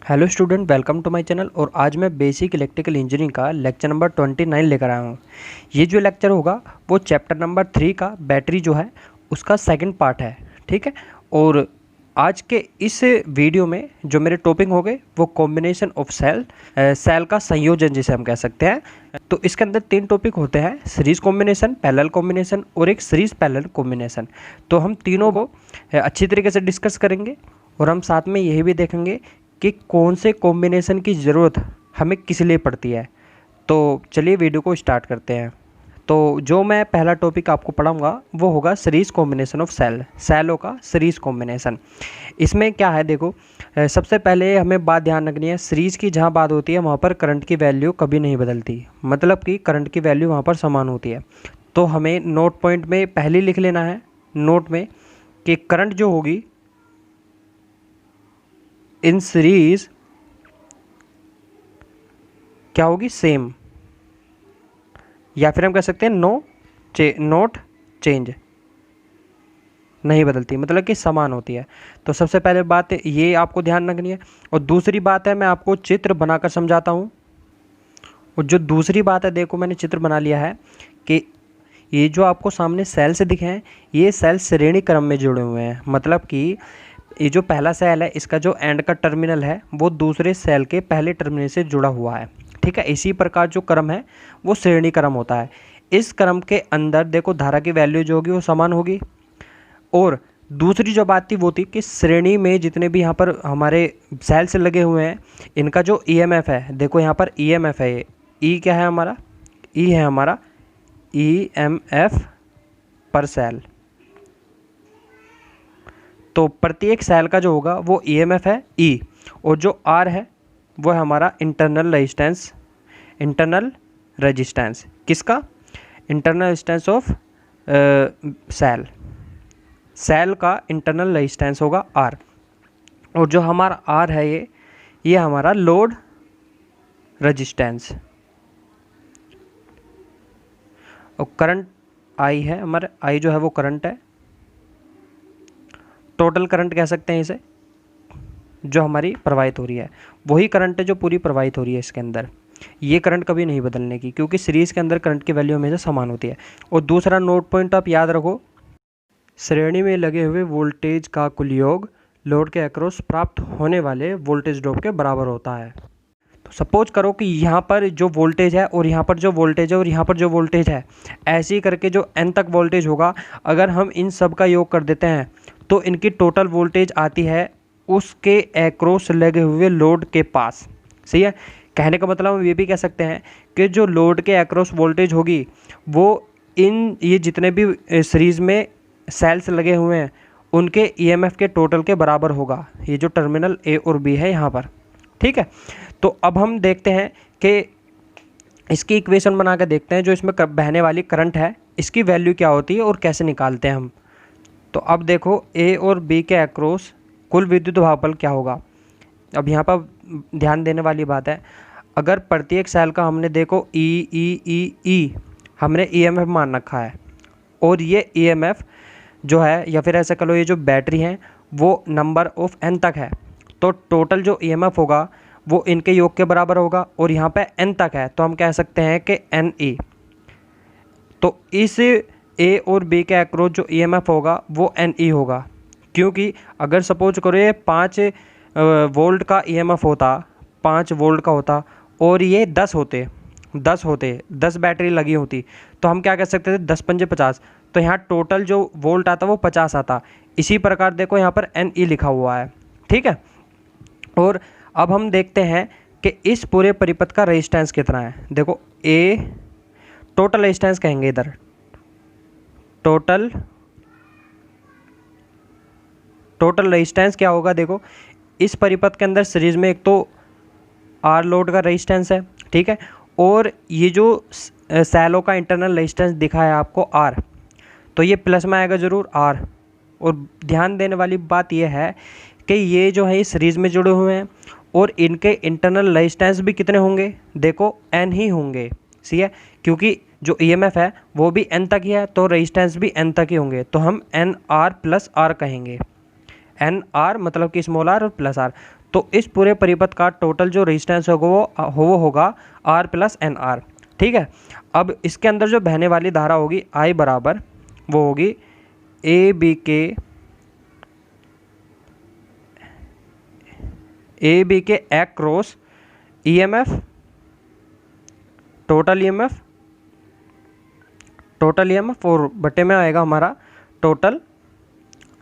Hello student, welcome to my channel. और आज मैं बेसिक इलेक्ट्रिकल इंजीनियरिंग का लेक्चर नंबर 29 लेकर आया हूँ। ये जो लेक्चर होगा वो चैप्टर नंबर 3 का बैटरी जो है उसका सेकंड पार्ट है, ठीक है। और आज के इस वीडियो में जो मेरे टॉपिक हो गए वो कॉम्बिनेशन ऑफ सेल का संयोजन जिसे हम कह सकते हैं। तो इसके अंदर 3 टॉपिक होते हैं, सीरीज कॉम्बिनेशन, पैरेलल कॉम्बिनेशन और एक सीरीज पैरेलल कॉम्बिनेशन। तो हम तीनों को अच्छी तरीके से डिस्कस करेंगे और हम साथ में यही भी देखेंगे कि कौन से कॉम्बिनेशन की ज़रूरत हमें किस लिए पड़ती है। तो चलिए वीडियो को स्टार्ट करते हैं। तो जो मैं पहला टॉपिक आपको पढ़ाऊंगा वो होगा सीरीज कॉम्बिनेशन ऑफ सेलों का सीरीज कॉम्बिनेशन। इसमें क्या है, देखो सबसे पहले हमें बात ध्यान रखनी है, सीरीज़ की जहाँ बात होती है वहाँ पर करंट की वैल्यू कभी नहीं बदलती, मतलब कि करंट की वैल्यू वहाँ पर समान होती है। तो हमें नोट पॉइंट में पहले लिख लेना है नोट में कि करंट जो होगी इन सीरीज क्या होगी, सेम, या फिर हम कह सकते हैं नोट चेंज, नहीं बदलती, मतलब कि समान होती है। तो सबसे पहले बात ये आपको ध्यान रखनी है। और दूसरी बात है, मैं आपको चित्र बनाकर समझाता हूँ। और जो दूसरी बात है, देखो मैंने चित्र बना लिया है कि ये जो आपको सामने सेल से दिखे हैं ये सेल श्रेणी क्रम में जुड़े हुए हैं, मतलब कि ये जो पहला सेल है इसका जो एंड का टर्मिनल है वो दूसरे सेल के पहले टर्मिनल से जुड़ा हुआ है, ठीक है। इसी प्रकार जो क्रम है वो श्रेणी क्रम होता है। इस क्रम के अंदर देखो धारा की वैल्यू जो होगी वो समान होगी। और दूसरी जो बात थी वो थी कि श्रेणी में जितने भी यहाँ पर हमारे सेल्स लगे हुए हैं इनका जो ईएमएफ है, देखो यहाँ पर ईएमएफ है, ई क्या है हमारा, ई है हमारा ईएमएफ पर सेल। तो प्रत्येक सेल का जो होगा वो ईएमएफ है ई, और जो आर है वो है हमारा इंटरनल रेजिस्टेंस किसका, इंटरनल रेजिस्टेंस ऑफ सेल का इंटरनल रेजिस्टेंस होगा आर। और जो हमारा आर है ये हमारा लोड रेजिस्टेंस। और करंट आई है हमारा, आई जो है वो करंट है, टोटल करंट कह सकते हैं इसे, जो हमारी प्रवाहित हो रही है वही करंट है जो पूरी प्रवाहित हो रही है इसके अंदर। ये करंट कभी नहीं बदलने की, क्योंकि सीरीज़ के अंदर करंट की वैल्यू हमेशा समान होती है। और दूसरा नोट पॉइंट आप याद रखो, श्रेणी में लगे हुए वोल्टेज का कुल योग लोड के अक्रॉस प्राप्त होने वाले वोल्टेज ड्रॉप के बराबर होता है। तो सपोज करो कि यहाँ पर जो वोल्टेज है और यहाँ पर जो वोल्टेज है और यहाँ पर जो वोल्टेज है, ऐसे ही करके जो n तक वोल्टेज होगा अगर हम इन सब का योग कर देते हैं तो इनकी टोटल वोल्टेज आती है उसके एक्रॉस लगे हुए लोड के पास। सही है, कहने का मतलब हम ये भी कह सकते हैं कि जो लोड के एक्रॉस वोल्टेज होगी वो ये जितने भी सीरीज़ में सेल्स लगे हुए हैं उनके ईएमएफ के टोटल के बराबर होगा, ये जो टर्मिनल ए और बी है यहाँ पर, ठीक है। तो अब हम देखते हैं कि इसकी इक्वेशन बना कर देखते हैं, जो इसमें बहने वाली करंट है इसकी वैल्यू क्या होती है और कैसे निकालते हैं हम। तो अब देखो ए और बी के अक्रॉस कुल विद्युत भागफल क्या होगा। अब यहाँ पर ध्यान देने वाली बात है, अगर प्रत्येक सेल का हमने देखो ई हमने ईएमएफ मान रखा है, और ये ईएमएफ जो है, या फिर ऐसा करो ये जो बैटरी है वो नंबर ऑफ एन तक है, तो टोटल जो ईएमएफ होगा वो इनके योग के बराबर होगा। और यहाँ पे एन तक है तो हम कह सकते हैं कि एन ई। तो इस ए और बी के अक्रॉस जो ईएमएफ होगा वो एन ई होगा, क्योंकि अगर सपोज करो ये 5 वोल्ट का ईएमएफ होता, 5 वोल्ट का होता और ये 10 होते 10 बैटरी लगी होती, तो हम क्या कह सकते थे 10 पंजे 50, तो यहाँ टोटल जो वोल्ट आता वो 50 आता। इसी प्रकार देखो यहाँ पर एन ई लिखा हुआ है, ठीक है। और अब हम देखते हैं कि इस पूरे परिपथ का रेजिस्टेंस कितना है। देखो ए टोटल रेजिस्टेंस कहेंगे इधर, टोटल रेजिस्टेंस क्या होगा, देखो इस परिपथ के अंदर सीरीज में एक तो आर लोड का रेजिस्टेंस है, ठीक है, और ये जो सेलों का इंटरनल रेजिस्टेंस दिखा है आपको आर, तो ये प्लस में आएगा ज़रूर आर। और ध्यान देने वाली बात यह है कि ये जो है सीरीज़ में जुड़े हुए हैं और इनके इंटरनल रेजिस्टेंस भी कितने होंगे, देखो एन ही होंगे। सही है, क्योंकि जो ईएमएफ है वो भी एन तक ही है तो रेजिस्टेंस भी एन तक ही होंगे, तो हम एन आर प्लस आर कहेंगे। एन आर मतलब कि स्मॉल आर और प्लस आर। तो इस पूरे परिपथ का टोटल जो रेजिस्टेंस होगा वो होगा R प्लस एन आर। ठीक है, अब इसके अंदर जो बहने वाली धारा होगी I बराबर वो होगी ए बी के एक्रॉस EMF, टोटल EMF और बटे में आएगा हमारा टोटल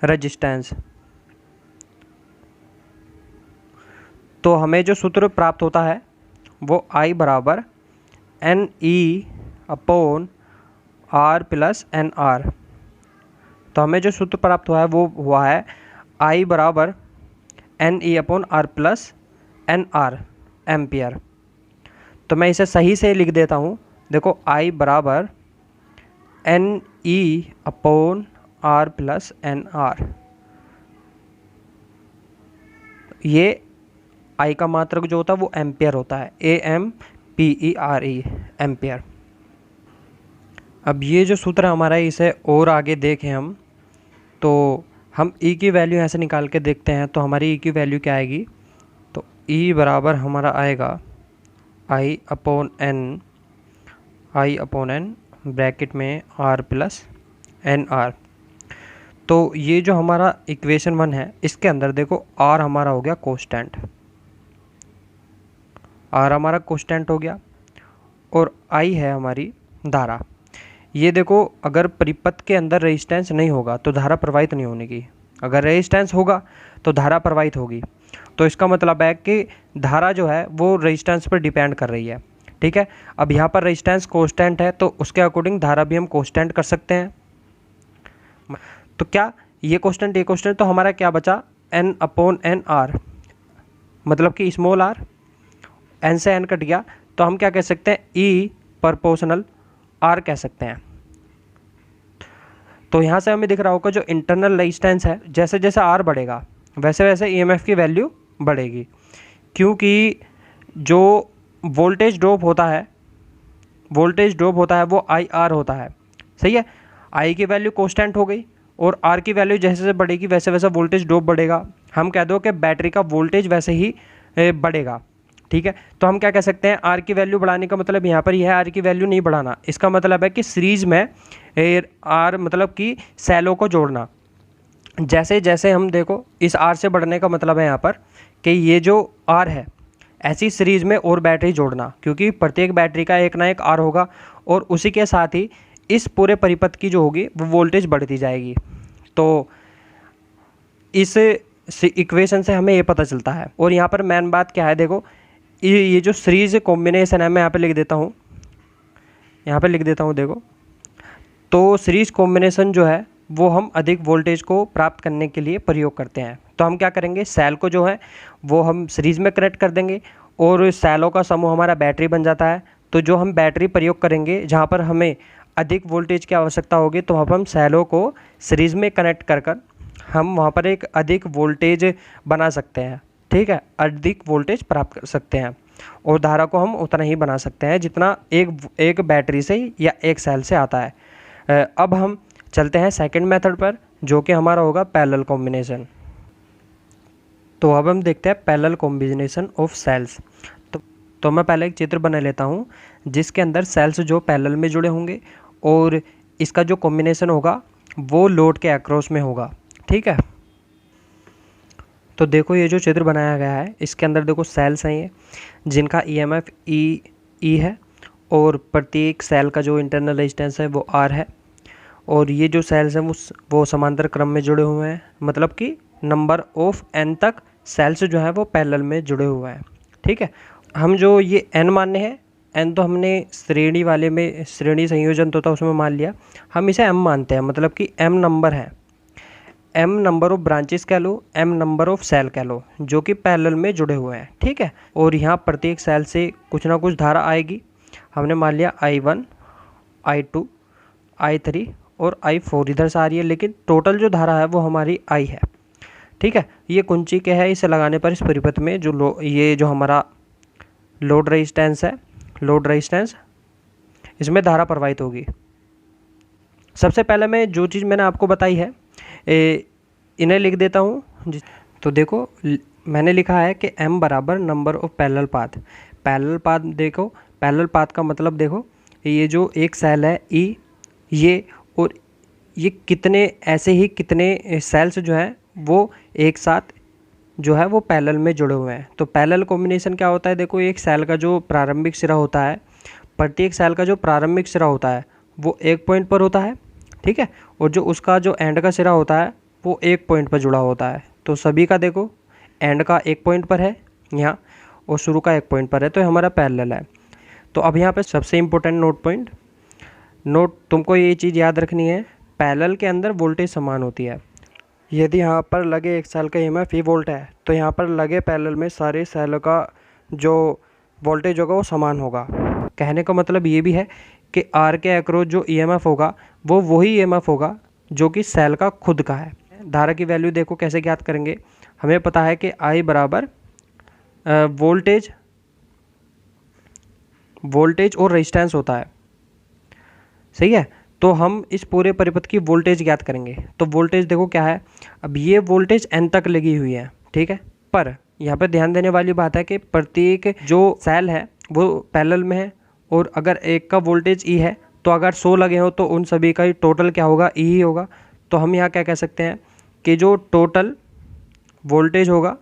रेजिस्टेंस। तो हमें जो सूत्र प्राप्त होता है वो I बराबर NE upon R plus NR। तो हमें जो सूत्र प्राप्त हुआ है वो हुआ है I बराबर NE upon R plus NR ampere. तो मैं इसे सही से लिख देता हूँ। देखो I बराबर NE upon R plus NR। ये I का मात्रक जो होता है वो एम्पियर होता है, AMPERE एम्पियर। अब ये जो सूत्र हमारा है इसे और आगे देखें हम, तो हम E की वैल्यू यहाँ से निकाल के देखते हैं। तो हमारी E की वैल्यू क्या आएगी, तो E बराबर हमारा आएगा I अपॉन N ब्रैकेट में R प्लस NR। तो ये जो हमारा इक्वेशन 1 है इसके अंदर देखो R हमारा हो गया कांस्टेंट, R हमारा कांस्टेंट हो गया और I है हमारी धारा। ये देखो अगर परिपथ के अंदर रेजिस्टेंस नहीं होगा तो धारा प्रवाहित नहीं होने की, अगर रेजिस्टेंस होगा तो धारा प्रवाहित होगी। तो इसका मतलब है कि धारा जो है वो रेजिस्टेंस पर डिपेंड कर रही है। ठीक है, अब यहाँ पर रेजिस्टेंस कांस्टेंट है तो उसके अकॉर्डिंग धारा भी हम कांस्टेंट कर सकते हैं। तो क्या ये कांस्टेंट तो हमारा क्या बचा, N अपॉन NR, मतलब कि स्मॉल r, N से N कट गया तो हम क्या कह सकते हैं, E प्रोपोर्शनल R कह सकते हैं। तो यहाँ से हमें दिख रहा होगा जो इंटरनल रेजिस्टेंस है जैसे जैसे R बढ़ेगा वैसे वैसे EMF की वैल्यू बढ़ेगी, क्योंकि जो वोल्टेज ड्रॉप होता है वो IR होता है। सही है, I की वैल्यू कांस्टेंट हो गई और R की वैल्यू जैसे जैसे बढ़ेगी वैसे वैसे वोल्टेज ड्रॉप बढ़ेगा। हम कह दो कि बैटरी का वोल्टेज वैसे ही बढ़ेगा। ठीक है, तो हम क्या कह सकते हैं, R की वैल्यू बढ़ाने का मतलब यहाँ पर यह है R की वैल्यू नहीं बढ़ाना, इसका मतलब है कि सीरीज में R मतलब कि सेलों को जोड़ना। जैसे जैसे हम देखो इस R से बढ़ने का मतलब है यहाँ पर कि ये जो R है ऐसी सीरीज में और बैटरी जोड़ना, क्योंकि प्रत्येक बैटरी का एक ना एक R होगा और उसी के साथ ही इस पूरे परिपथ की जो होगी वो वोल्टेज बढ़ती जाएगी। तो इस इक्वेशन से हमें ये पता चलता है। और यहाँ पर मेन बात क्या है, देखो ये जो सीरीज कॉम्बिनेशन है मैं यहाँ पे लिख देता हूँ, देखो तो सीरीज कॉम्बिनेशन जो है वो हम अधिक वोल्टेज को प्राप्त करने के लिए प्रयोग करते हैं। तो हम क्या करेंगे, सेल को जो है वो हम सीरीज में कनेक्ट कर देंगे और सेलों का समूह हमारा बैटरी बन जाता है। तो जो हम बैटरी प्रयोग करेंगे जहाँ पर हमें अधिक वोल्टेज की आवश्यकता होगी तो वहाँ पर हम सेलों को सीरीज में कनेक्ट कर हम वहाँ पर एक अधिक वोल्टेज बना सकते हैं। ठीक है, अधिक वोल्टेज प्राप्त कर सकते हैं और धारा को हम उतना ही बना सकते हैं जितना एक बैटरी से या एक सेल से आता है। अब हम चलते हैं सेकंड मेथड पर, जो कि हमारा होगा पैरेलल कॉम्बिनेशन। तो अब हम देखते हैं पैरेलल कॉम्बिनेशन ऑफ सेल्स। तो मैं पहले एक चित्र बना लेता हूँ जिसके अंदर सेल्स जो पैरेलल में जुड़े होंगे और इसका जो कॉम्बिनेशन होगा वो लोड के अक्रॉस में होगा। ठीक है, तो देखो ये जो चित्र बनाया गया है इसके अंदर देखो सेल्स हैं ये, जिनका EMF E है और प्रत्येक सेल का जो इंटरनल रेजिस्टेंस है वो R है। और ये जो सेल्स हैं वो समांतर क्रम में जुड़े हुए हैं, मतलब कि नंबर ऑफ N तक सेल्स जो है वो पैरेलल में जुड़े हुए हैं। ठीक है, हम जो ये N मानने हैं, N तो हमने श्रेणी वाले में श्रेणी संयोजन तो था उसमें मान लिया, हम इसे M मानते हैं, मतलब कि M नंबर है, M नंबर ऑफ ब्रांचेस कह लो, M नंबर ऑफ सेल कह लो, जो कि पैरेलल में जुड़े हुए हैं। ठीक है, और यहाँ प्रत्येक सेल से कुछ ना कुछ धारा आएगी। हमने मान लिया I1, I2, I3 और I4 इधर से आ रही है, लेकिन टोटल जो धारा है वो हमारी I है। ठीक है, ये कुंची के है, इसे लगाने पर इस परिपथ में जो ये जो हमारा लोड रेजिस्टेंस है, लोड रेजिस्टेंस, इसमें धारा प्रवाहित होगी। सबसे पहले मैं जो चीज़ मैंने आपको बताई है इन्हें लिख देता हूँ। तो देखो मैंने लिखा है कि m बराबर number of parallel path. Parallel path देखो, पैरेलल पाथ का मतलब देखो ये जो एक सेल है E, ये और ये कितने ऐसे ही कितने सेल्स जो है वो एक साथ जो है वो पैरेलल में जुड़े हुए हैं। तो पैरेलल कॉम्बिनेशन क्या होता है, देखो एक सेल का जो प्रारंभिक सिरा होता है, प्रत्येक सेल का जो प्रारंभिक सिरा होता है वो एक पॉइंट पर होता है, ठीक है, और जो उसका जो एंड का सिरा होता है वो एक पॉइंट पर जुड़ा होता है। तो सभी का देखो एंड का एक पॉइंट पर है यहाँ और शुरू का एक पॉइंट पर है, तो हमारा पैरेलल है। तो अब यहाँ पे सबसे इम्पोर्टेंट नोट पॉइंट, नोट तुमको ये चीज़ याद रखनी है, पैरेलल के अंदर वोल्टेज समान होती है। यदि यहाँ पर लगे एक सेल का ईएमएफ ई वोल्ट है तो यहाँ पर लगे पैरेलल में सारे सेलों का जो वोल्टेज होगा वो समान होगा। कहने का मतलब ये भी है कि आर के अक्रॉस जो ईएमएफ होगा वो वही ईएमएफ होगा जो कि सेल का खुद का है। धारा की वैल्यू देखो कैसे ज्ञात करेंगे, हमें पता है कि आई बराबर वोल्टेज और रेजिस्टेंस होता है, सही है। तो हम इस पूरे परिपथ की वोल्टेज ज्ञात करेंगे। तो वोल्टेज देखो क्या है, अब ये वोल्टेज एन तक लगी हुई है, ठीक है, पर यहाँ पर ध्यान देने वाली बात है कि प्रत्येक जो सेल है वो पैरेलल में है और अगर एक का वोल्टेज ई है तो अगर 100 लगे हो तो उन सभी का टोटल क्या होगा, ई ही होगा। तो हम यहाँ क्या कह सकते हैं कि जो टोटल वोल्टेज होगा,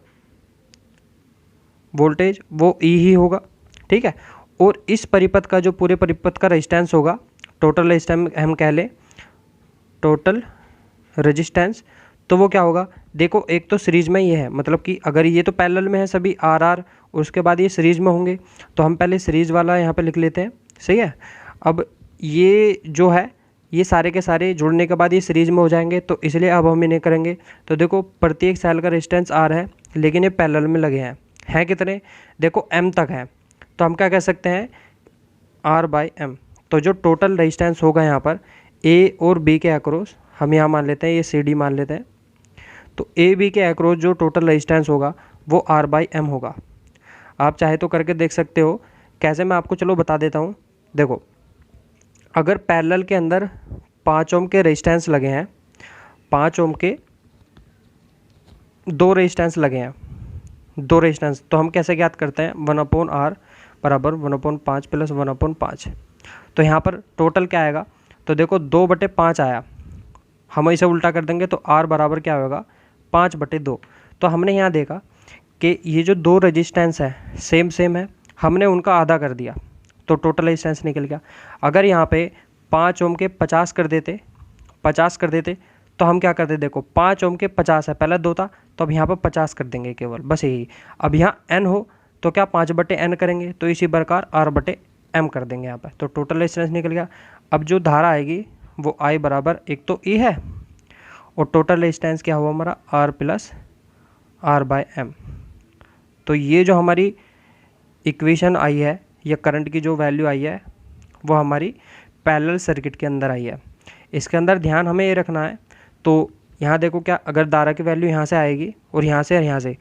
वोल्टेज वो ई ही होगा, ठीक है। और इस परिपथ का जो पूरे परिपथ का रेजिस्टेंस होगा, टोटल रेजिस्टेंस हम कह लें, टोटल रेजिस्टेंस, तो वो क्या होगा, देखो एक तो सीरीज में ये है, मतलब कि अगर ये तो पैरेलल में है सभी आर आर और उसके बाद ये सीरीज में होंगे, तो हम पहले सीरीज वाला यहाँ पे लिख लेते हैं, सही है। अब ये जो है ये सारे के सारे जुड़ने के बाद ये सीरीज में हो जाएंगे, तो इसलिए अब हम इन्हें करेंगे। तो देखो प्रत्येक सेल का रेजिस्टेंस आर है लेकिन ये पैरेलल में लगे हैं कितने, देखो एम तक है, तो हम क्या कह सकते हैं आर बाई एम। तो जो टोटल रेजिस्टेंस होगा यहाँ पर ए और बी के अक्रॉस, हम यहाँ मान लेते हैं ये सी डी मान लेते हैं, तो ए बी के अक्रॉस जो टोटल रेजिस्टेंस होगा वो आर बाई एम होगा। आप चाहे तो करके देख सकते हो, कैसे मैं आपको चलो बता देता हूँ। देखो अगर पैरेलल के अंदर 5 ओम के रेजिस्टेंस लगे हैं, 5 ओम के 2 रेजिस्टेंस लगे हैं, 2 रेजिस्टेंस, तो हम कैसे ज्ञात करते हैं 1/r बराबर 1/5 प्लस 1/5। तो यहाँ पर टोटल क्या आएगा, तो देखो 2/5 आया, हम इसे उल्टा कर देंगे तो r बराबर क्या होगा 5/2। तो हमने यहाँ देखा कि ये जो 2 रेजिस्टेंस है सेम है, हमने उनका आधा कर दिया तो टोटल रेजिस्टेंस निकल गया। अगर यहाँ पे 5 ओम के 50 कर देते तो हम क्या करते, देखो 5 ओम के 50 है, पहले 2 था तो अब यहाँ पर 50 कर देंगे केवल, बस यही। अब यहाँ n हो तो क्या 5/n करेंगे, तो इसी प्रकार r/m कर देंगे यहाँ पर, तो टोटल रेजिस्टेंस निकल गया। अब जो धारा आएगी वो I बराबर एक तो E है और टोटल रेजिस्टेंस क्या हुआ हमारा R प्लस R/m। तो ये जो हमारी इक्वेशन आई है या करंट की जो वैल्यू आई है वो हमारी पैरेलल सर्किट के अंदर आई है। इसके अंदर ध्यान हमें ये रखना है, तो यहाँ देखो क्या, अगर धारा की वैल्यू यहाँ से आएगी और यहाँ से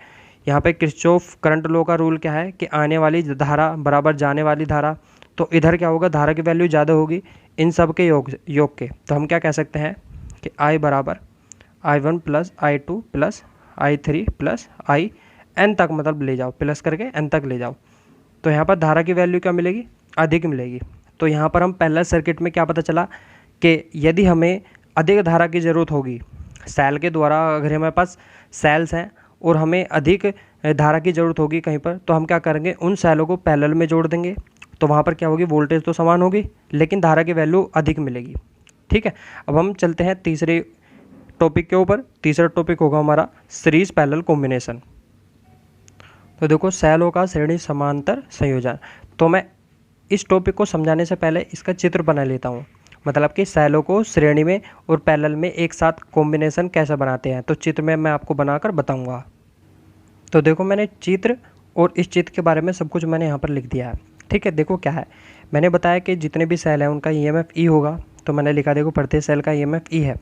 यहाँ पे किरचॉफ करंट लॉ का रूल क्या है कि आने वाली धारा बराबर जाने वाली धारा, तो इधर क्या होगा, धारा की वैल्यू ज़्यादा होगी इन सब के योग के। तो हम क्या कह सकते हैं कि I बराबर I1 plus I2 plus I3 plus IN तक, मतलब ले जाओ प्लस करके n तक ले जाओ, तो यहाँ पर धारा की वैल्यू क्या मिलेगी, अधिक मिलेगी। तो यहाँ पर हम पैरेलल सर्किट में क्या पता चला कि यदि हमें अधिक धारा की ज़रूरत होगी सेल के द्वारा, अगर हमारे पास सेल्स हैं और हमें अधिक धारा की ज़रूरत होगी कहीं पर, तो हम क्या करेंगे उन सेलों को पैरेलल में जोड़ देंगे, तो वहाँ पर क्या होगी, वोल्टेज तो समान होगी लेकिन धारा की वैल्यू अधिक मिलेगी, ठीक है। अब हम चलते हैं तीसरे टॉपिक के ऊपर। तीसरा टॉपिक होगा हमारा सीरीज पैरेलल कॉम्बिनेशन। तो देखो सेलों का श्रेणी समांतर संयोजन। तो मैं इस टॉपिक को समझाने से पहले इसका चित्र बना लेता हूँ, मतलब कि सेलों को श्रेणी में और पैरेलल में एक साथ कॉम्बिनेशन कैसे बनाते हैं, तो चित्र में मैं आपको बनाकर बताऊँगा। तो देखो मैंने चित्र और इस चित्र के बारे में सब कुछ मैंने यहाँ पर लिख दिया है, ठीक है। देखो क्या है, मैंने बताया कि जितने भी सेल हैं उनका ईएमएफ ई होगा, तो मैंने लिखा देखो प्रत्येक सेल का ईएमएफ ई है।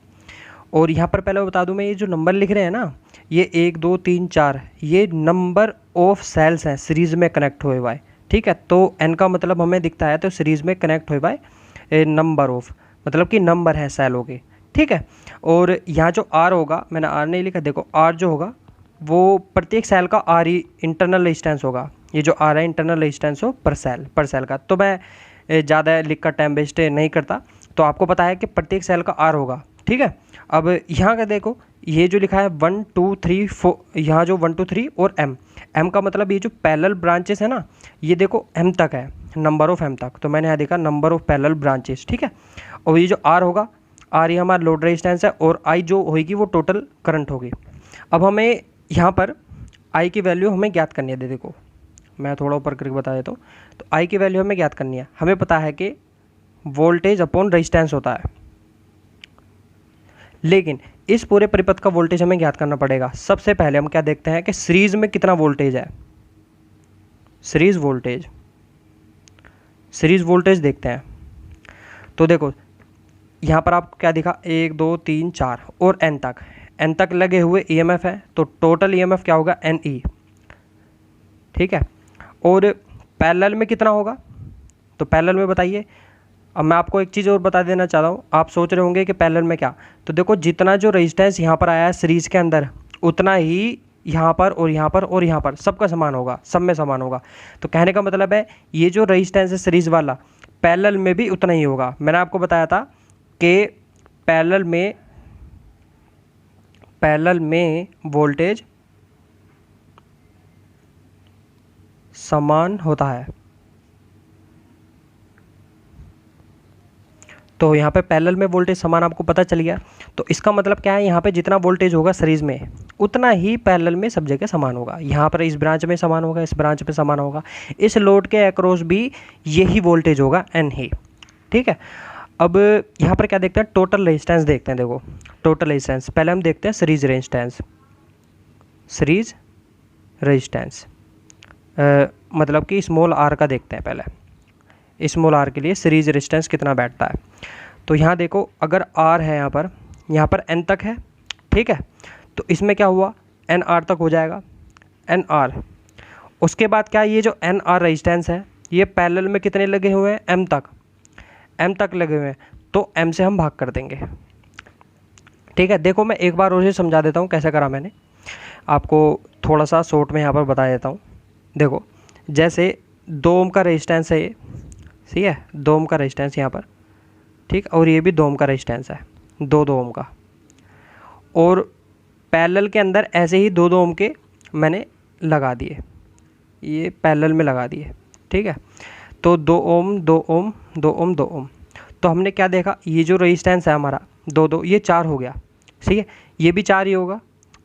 और यहाँ पर पहले बता दूँ मैं, ये जो नंबर लिख रहे हैं ना, ये 1 2 3 4 ये नंबर ऑफ सेल्स हैं सीरीज़ में कनेक्ट हुए हुए, ठीक है। तो एन का मतलब हमें दिखता है, तो सीरीज़ में कनेक्ट हुए हुए नंबर ऑफ, मतलब कि नंबर है सेलों के, ठीक है। और यहाँ जो आर होगा, मैंने आर नहीं लिखा, देखो आर जो होगा वो प्रत्येक सेल का आर ही इंटरनल रेजिस्टेंस होगा। ये जो आर है इंटरनल रेजिस्टेंस हो पर सेल का। तो मैं ज़्यादा लिख कर टाइम वेस्ट नहीं करता, तो आपको पता है कि प्रत्येक सेल का आर होगा। ठीक है, अब यहाँ का देखो, ये जो लिखा है 1 2 3 4, यहाँ जो 1 2 3 और एम का मतलब ये जो पैरेलल ब्रांचेस है ना, ये देखो एम तक है, नंबर ऑफ एम तक। तो मैंने यहाँ देखा नंबर ऑफ पैरेलल ब्रांचेस। ठीक है, और ये जो आर होगा, आर ये हमारा लोड रेजिस्टेंस है, और आई जो होगी वो टोटल करंट होगी। अब हमें यहाँ पर आई की वैल्यू हमें ज्ञात करनी है। देखो मैं थोड़ा ऊपर करके बता देता हूँ। तो आई की वैल्यू हमें ज्ञात करनी है। हमें पता है कि वोल्टेज अपॉन रेजिस्टेंस होता है, लेकिन इस पूरे परिपथ का वोल्टेज हमें ज्ञात करना पड़ेगा। सबसे पहले हम क्या देखते हैं कि सीरीज में कितना वोल्टेज है। सीरीज वोल्टेज देखते हैं। तो देखो यहाँ पर आपको क्या दिखा, 1 2 3 4 और एन तक लगे हुए ईएमएफ है। तो टोटल ईएमएफ क्या होगा, एन ई। ठीक है, और पैरेलल में कितना होगा, तो पैरेलल में बताइए। अब मैं आपको एक चीज़ और बता देना चाहता हूँ। आप सोच रहे होंगे कि पैरेलल में क्या, तो देखो जितना जो रेजिस्टेंस यहाँ पर आया है सीरीज के अंदर, उतना ही यहाँ पर और यहाँ पर और यहाँ पर सबका समान होगा, सब में समान होगा। तो कहने का मतलब है ये जो रेजिस्टेंस है सीरीज वाला, पैरेलल में भी उतना ही होगा। मैंने आपको बताया था कि पैरेलल में वोल्टेज समान होता है। तो यहाँ पे पैरेलल में वोल्टेज समान आपको पता चल गया। तो इसका मतलब क्या है, यहाँ पे जितना वोल्टेज होगा सीरीज में, उतना ही पैरेलल में सब जगह समान होगा। यहाँ पर इस ब्रांच में समान होगा, इस ब्रांच में समान होगा, इस लोड के अक्रॉस भी यही वोल्टेज होगा, एन ही। ठीक है, अब यहाँ पर क्या देखते हैं, टोटल रेजिस्टेंस देखते हैं। देखो टोटल रेजिस्टेंस, पहले हम देखते हैं सीरीज रेजिस्टेंस, मतलब कि स्मॉल आर का देखते हैं पहले। स्मॉल आर के लिए सीरीज रेजिस्टेंस कितना बैठता है। तो यहाँ देखो, अगर आर है यहाँ पर एन तक है। ठीक है, तो इसमें क्या हुआ, एन आर तक हो जाएगा, एन आर। उसके बाद क्या, ये जो एन आर रेजिस्टेंस है, ये पैरेलल में कितने लगे हुए हैं, एम तक लगे हुए हैं। तो एम से हम भाग कर देंगे। ठीक है, देखो मैं एक बार और ही समझा देता हूँ कैसे करा मैंने, आपको थोड़ा सा शॉर्ट में यहाँ पर बता देता हूँ। देखो जैसे 2 ओम का रेजिस्टेंस है ये, ठीक है, 2 ओम का रेजिस्टेंस यहाँ पर। ठीक, और ये भी 2 ओम का रेजिस्टेंस है, 2 ओम का। और पैरेलल के अंदर ऐसे ही 2 ओम के मैंने लगा दिए, ये पैरेलल में लगा दिए। ठीक है, तो 2 ओम 2 ओम 2 ओम 2 ओम। तो हमने क्या देखा, ये जो रेजिस्टेंस है हमारा 2 ये 4 हो गया। ठीक है, ये भी 4 ही होगा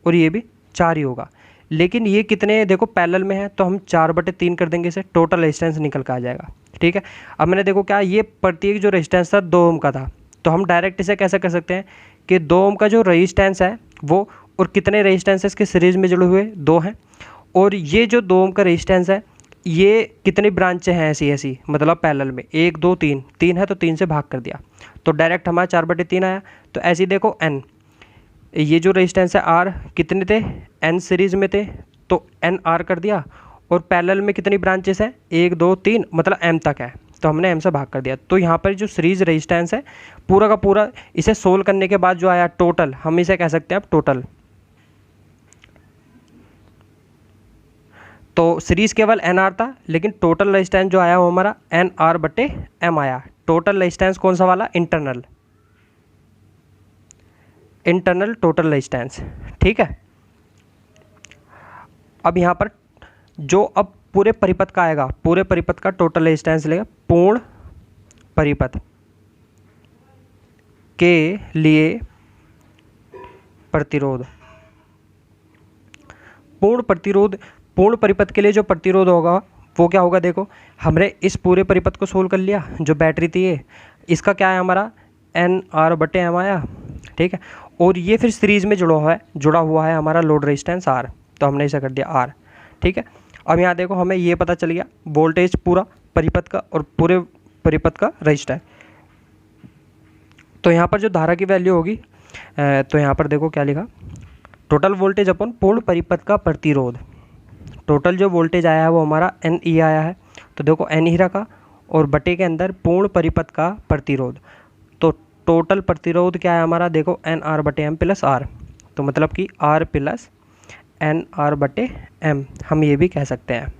और ये भी 4 ही होगा। लेकिन ये कितने, देखो पैरेलल में है, तो हम 4/3 कर देंगे, इसे टोटल रेजिस्टेंस निकल कर आ जाएगा। ठीक है, अब मैंने देखो क्या, ये प्रत्येक जो रेजिस्टेंस था 2 ओम का था, तो हम डायरेक्ट इसे कैसे कर सकते हैं कि 2 ओम का जो रेजिस्टेंस है वो, और कितने रेजिस्टेंस इसके सीरीज में जुड़े हुए 2 हैं, और ये जो 2 ओम का रेजिस्टेंस है, ये कितनी ब्रांचें हैं ऐसी मतलब पैरेलल में, 1 2 3 है, तो 3 से भाग कर दिया, तो डायरेक्ट हमारा 4/3 आया। तो ऐसे ही देखो एन, ये जो रेजिस्टेंस है आर, कितने थे, एन सीरीज में थे, तो एन आर कर दिया। और पैरेलल में कितनी ब्रांचेस हैं, 1 2 3, मतलब एम तक है, तो हमने एम से भाग कर दिया। तो यहाँ पर जो सीरीज रेजिस्टेंस है पूरा का पूरा, इसे सोल्व करने के बाद जो आया टोटल, हम इसे कह सकते हैं अब टोटल। तो सीरीज केवल एन आर था, लेकिन टोटल रेजिस्टेंस जो आया वो हमारा एन आर बटे एम आया। टोटल रेजिस्टेंस कौन सा वाला, इंटरनल टोटल रेजिस्टेंस। ठीक है, अब यहाँ पर जो अब पूरे परिपथ का आएगा, पूरे परिपथ का टोटल रेजिस्टेंस लेगा, पूर्ण परिपथ के लिए प्रतिरोध, पूर्ण परिपथ के लिए जो प्रतिरोध होगा वो क्या होगा। देखो हमने इस पूरे परिपथ को सोल्व कर लिया, जो बैटरी थी ये, इसका क्या है हमारा एन आर बटे एम आया। ठीक है, और ये फिर सीरीज में जुड़ा हुआ है हमारा लोड रेजिस्टेंस आर, तो हमने इसे कर दिया आर। ठीक है, अब यहाँ देखो हमें ये पता चल गया वोल्टेज पूरा परिपथ का और पूरे परिपथ का रेजिस्टेंस। तो यहाँ पर जो धारा की वैल्यू होगी, तो यहाँ पर देखो क्या लिखा, टोटल वोल्टेज अपन पूर्ण परिपथ का प्रतिरोध। टोटल जो वोल्टेज आया है वो हमारा एन ई आया है, तो देखो एन ही रखा, और बटे के अंदर पूर्ण परिपथ का प्रतिरोध। तो टोटल प्रतिरोध क्या है हमारा, देखो एन आर बटे एम प्लस आर, तो मतलब कि आर प्लस एन आर बटे एम, हम ये भी कह सकते हैं।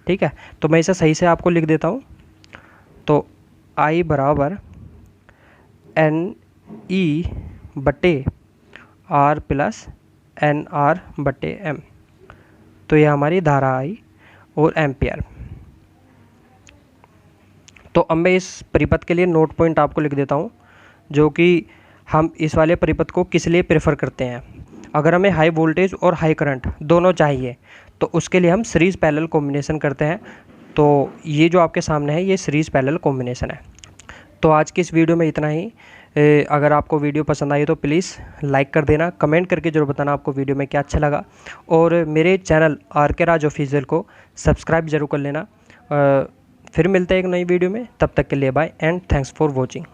ठीक है, तो मैं इसे सही से आपको लिख देता हूँ। तो आई बराबर एन ई बटे आर प्लस एन आर बटे एम। तो ये हमारी धारा आई और एम्पियर। तो अब मैं इस परिपथ के लिए नोट पॉइंट आपको लिख देता हूँ, जो कि हम इस वाले परिपथ को किस लिए प्रेफर करते हैं। अगर हमें हाई वोल्टेज और हाई करंट दोनों चाहिए तो उसके लिए हम सीरीज़ पैरेलल कॉम्बिनेशन करते हैं। तो ये जो आपके सामने है ये सीरीज़ पैरेलल कॉम्बिनेशन है। तो आज की इस वीडियो में इतना ही। अगर आपको वीडियो पसंद आई तो प्लीज़ लाइक कर देना, कमेंट करके जरूर बताना आपको वीडियो में क्या अच्छा लगा, और मेरे चैनल आर के राज ऑफिशियल को सब्सक्राइब जरूर कर लेना। फिर मिलते हैं एक नई वीडियो में, तब तक के लिए bye and thanks for watching.